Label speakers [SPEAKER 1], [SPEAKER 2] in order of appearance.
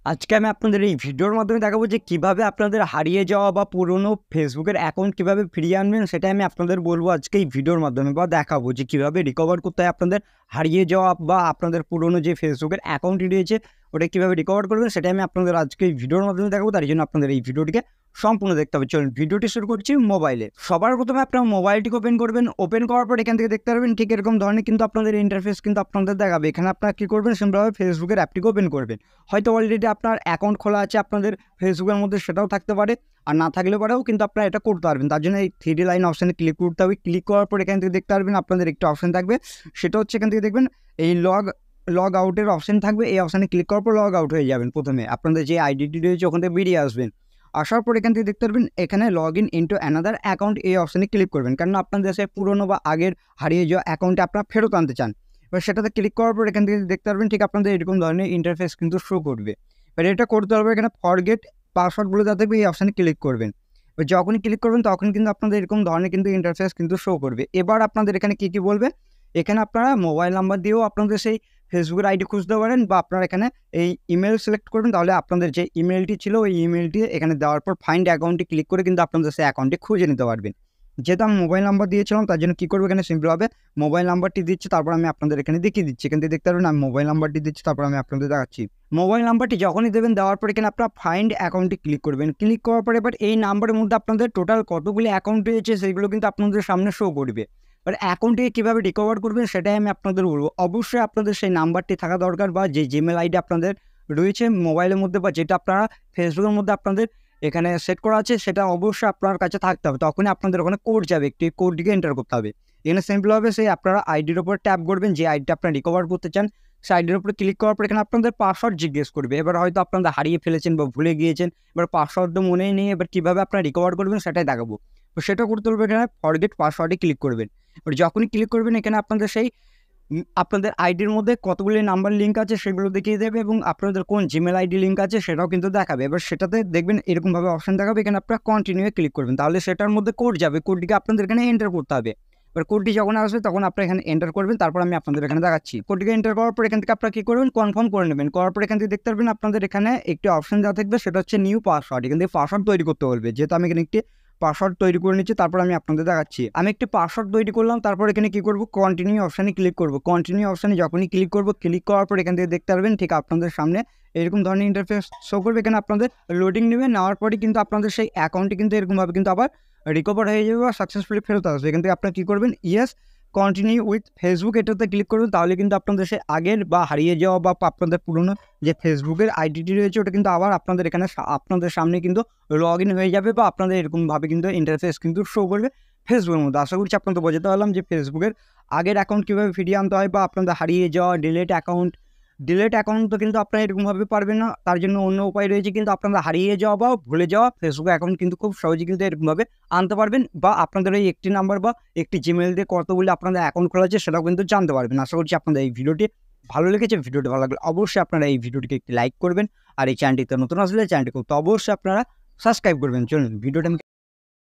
[SPEAKER 1] আজকে আমি আপনাদের এই ভিডিওর মাধ্যমে দেখাবো যে কিভাবে আপনাদের হারিয়ে যাওয়া বা পুরনো ফেসবুকের অ্যাকাউন্ট কিভাবে ফিরিয়ে আনবেন সেটাই আমি আপনাদের বলবো আজকে এই ভিডিওর মাধ্যমে বা দেখাবো যে কিভাবে রিকভার করতে হয় আপনাদের হারিয়ে যাওয়া বা আপনাদের পুরনো যে ফেসবুকের অ্যাকাউন্টটি রয়েছে ওটা কিভাবে রিকভার করবেন সেটাই আমি আপনাদের আজকে এই ভিডিওর মাধ্যমে দেখাবো। তার জন্য আপনাদের এই ভিডিওটিকে সম্পূর্ণ দেখতে হবে। চলুন ভিডিওটি শুরু করছি মোবাইলে। সবার প্রথমে আপনার মোবাইলটিকে ওপেন করবেন। ওপেন করার পর এখান থেকে দেখতে পারবেন ঠিক এরকম ধরনের কিন্তু আপনাদের ইন্টারফেস কিন্তু আপনাদের দেখাবে। এখানে আপনারা কী করবেন, সিম্পলভাবে ফেসবুকের অ্যাপটিকে ওপেন করবেন। হয়তো অলরেডি আপনার অ্যাকাউন্ট খোলা আছে আপনাদের ফেসবুকের মধ্যে, সেটাও থাকতে পারে, আর না থাকলে পরেও কিন্তু আপনারা এটা করতে পারবেন। তার জন্য এই 3D লাইন অপশানে ক্লিক করতে হবে। ক্লিক করার পর এখান থেকে দেখতে পারবেন আপনাদের একটি অপশান থাকবে, সেটা হচ্ছে এখান থেকে দেখবেন এই লগ আউটের অপশান থাকবে। এই অপশানে ক্লিক করার পর লগ আউট হয়ে যাবেন। প্রথমে আপনাদের যে আইডিটি রয়েছে ওখান থেকে বেরিয়ে আসবেন। আসার পর এখান থেকে দেখতে পারবেন এখানে log in into another account, এই অপশানে ক্লিক করবেন, কারণ আপনাদের সে পুরনো বা আগের হারিয়ে যাওয়া অ্যাকাউন্টে আপনারা ফেরত আনতে চান। এবার সেটাতে ক্লিক করার পর এখান থেকে দেখতে পারবেন ঠিক আপনাদের এরকম ধরনের ইন্টারফেস কিন্তু শো করবে। এবার এটা করতে হবে, এখানে ফরগেট পাসওয়ার্ড বলে যা থাকবে এই অপশানে ক্লিক করবেন। এবার যখনই ক্লিক করবেন তখন কিন্তু আপনাদের এরকম ধরনের কিন্তু ইন্টারফেস কিন্তু শো করবে। এবার আপনাদের এখানে কী বলবে, এখানে আপনারা মোবাইল নাম্বার দিয়েও আপনাদের সেই ফেসবুকের আইডি খুঁজতে পারেন, বা আপনারা এখানে এই ইমেল সিলেক্ট করবেন, তাহলে আপনাদের যে ইমেলটি ছিল ওই ইমেলটি এখানে দেওয়ার পর ফাইন্ড অ্যাকাউন্টে ক্লিক করে কিন্তু আপনাদের সেই অ্যাকাউন্টটি খুঁজে নিতে পারবেন। যেহেতু আমি মোবাইল নাম্বার দিয়েছিলাম তার জন্য কী করবো, এখানে সিম্পলভাবে মোবাইল নাম্বারটি দিচ্ছি, তারপর আমি আপনাদের এখানে দেখিয়ে দিচ্ছি। এখান থেকে দেখতে পারবেন আমি মোবাইল নাম্বারটি দিচ্ছি, তারপর আমি আপনাদের দেখাচ্ছি। মোবাইল নাম্বারটি যখনই দেবেন, দেওয়ার পর এখানে আপনারা ফাইন্ড অ্যাকাউন্টে ক্লিক করবেন। ক্লিক করার পর এবার এই নাম্বারের মধ্যে আপনাদের টোটাল কতগুলি অ্যাকাউন্ট রয়েছে সেইগুলো কিন্তু আপনাদের সামনে শো করবে। এবার অ্যাকাউন্টে কীভাবে রিকভার করবেন সেটাই আমি আপনাদের বলবো। অবশ্যই আপনাদের সেই নাম্বারটি থাকা দরকার, বা যে জিমেল আইডি আপনাদের রয়েছে মোবাইলের মধ্যে, বা যেটা আপনারা ফেসবুকের মধ্যে আপনাদের এখানে সেট করা আছে, সেটা অবশ্যই আপনার কাছে থাকতে হবে। তখনই আপনাদের ওখানে কোড যাবে, একটি কোডটিকে এন্টার করতে হবে। এখানে সিম্পলভাবে সেই আপনারা আইডির ওপর ট্যাপ করবেন, যে আইডিটা আপনারা রিকভার করতে চান সেই আইডির উপরে ক্লিক করার পর এখানে আপনাদের পাসওয়ার্ড জিজ্ঞেস করবে। এবার হয়তো আপনারা হারিয়ে ফেলেছেন বা ভুলে গিয়েছেন, এবার পাসওয়ার্ড তো মনেই নেই, এবার কীভাবে আপনারা রিকভার করবেন সেটাই দেখাবো। তো সেটা করতে হবে, এখানে ফরগেট পাসওয়ার্ডে ক্লিক করবেন। এবার যখনই ক্লিক করবেন এখানে আপনাদের সেই আপনাদের আইডির মধ্যে কতগুলি নাম্বার লিঙ্ক আছে সেগুলো দেখিয়ে দেবে, এবং আপনাদের কোন জিমেল আইডি লিঙ্ক আছে সেটাও কিন্তু দেখাবে। এবার সেটাতে দেখবেন এরকমভাবে অপশান দেখাবে, এখানে আপনারা কন্টিনিউ ক্লিক করবেন, তাহলে সেটার মধ্যে কোড যাবে। কোডটিকে আপনাদের এখানে এন্টার করতে হবে। এবার কোডটি যখন আসবে তখন আপনারা এখানে এন্টার করবেন, তারপর আমি আপনাদের এখানে দেখাচ্ছি। কোডটিকে এন্টার করার পর এখান থেকে আপনারা কী করবেন, কনফার্ম করে নেবেন। করার পর এখান থেকে দেখতে পারবেন আপনাদের এখানে একটি অপশান দেওয়া থাকবে, সেটা হচ্ছে নিউ পাসওয়ার্ড। এখান থেকে পাসওয়ার্ড তৈরি করতে বলবে। যেহেতু আমি এখানে একটি পাসওয়ার্ড তৈরি করে নিচ্ছি, তারপর আমি আপনাদের দেখাচ্ছি। আমি একটি পাসওয়ার্ড তৈরি করলাম, তারপর এখানে কী করবো, কন্টিনিউ অপশানে ক্লিক করবো। কন্টিনিউ অপশানে যখনই ক্লিক করবো, ক্লিক করার পর এখান থেকে দেখতে পারবেন ঠিক আপনাদের সামনে এরকম ধরনের ইন্টারফেস শো করবে। এখানে আপনাদের লোডিং নেবে, নেওয়ার পরই কিন্তু আপনাদের সেই অ্যাকাউন্টটি কিন্তু এরকমভাবে কিন্তু আবার রিকভার হয়ে যাবে বা সাকসেসফুলি ফেরত আসবে। এখান থেকে আপনারা কী করবেন, ইয়েস কন্টিনিউ উইথ ফেসবুক এটাতে ক্লিক করবেন, তাহলে কিন্তু আপনাদের সে আগের বা হারিয়ে যাওয়া বা আপনাদের পুরনো যে ফেসবুকের আইডিটি রয়েছে ওটা কিন্তু আবার আপনাদের এখানে আপনাদের সামনে কিন্তু লগ ইন হয়ে যাবে, বা আপনাদের এরকমভাবে কিন্তু ইন্টারফেস কিন্তু শো করবে ফেসবুকের মধ্যে। আশা করছি আপনাদের বোঝাতে পারলাম যে ফেসবুকের আগের অ্যাকাউন্ট কীভাবে ফিরিয়ে আনতে হয়, বা আপনাদের হারিয়ে যাওয়া ডিলেট অ্যাকাউন্ট তো কিন্তু আপনারা এরকমভাবে পারবেন না, তার জন্য অন্য উপায় রয়েছে। কিন্তু আপনারা হারিয়ে যাওয়া বা ভুলে যাওয়া ফেসবুক অ্যাকাউন্ট কিন্তু খুব সহজে কিন্তু এরকমভাবে আনতে পারবেন, বা আপনাদের এই একটি নাম্বার বা একটি জিমেল দিয়ে কতগুলি আপনাদের অ্যাকাউন্ট খোলা আছে সেটাও কিন্তু জানতে পারবেন। আশা করছি আপনাদের এই ভিডিওটি ভালো লেগেছে। ভিডিওটি ভালো লাগলে অবশ্যই আপনারা এই ভিডিওটিকে একটি লাইক করবেন, আর এই চ্যানেলটিতে নতুন আসলে চ্যানেলটিকে তো অবশ্যই আপনারা সাবস্ক্রাইব করবেন। চলুন ভিডিওটা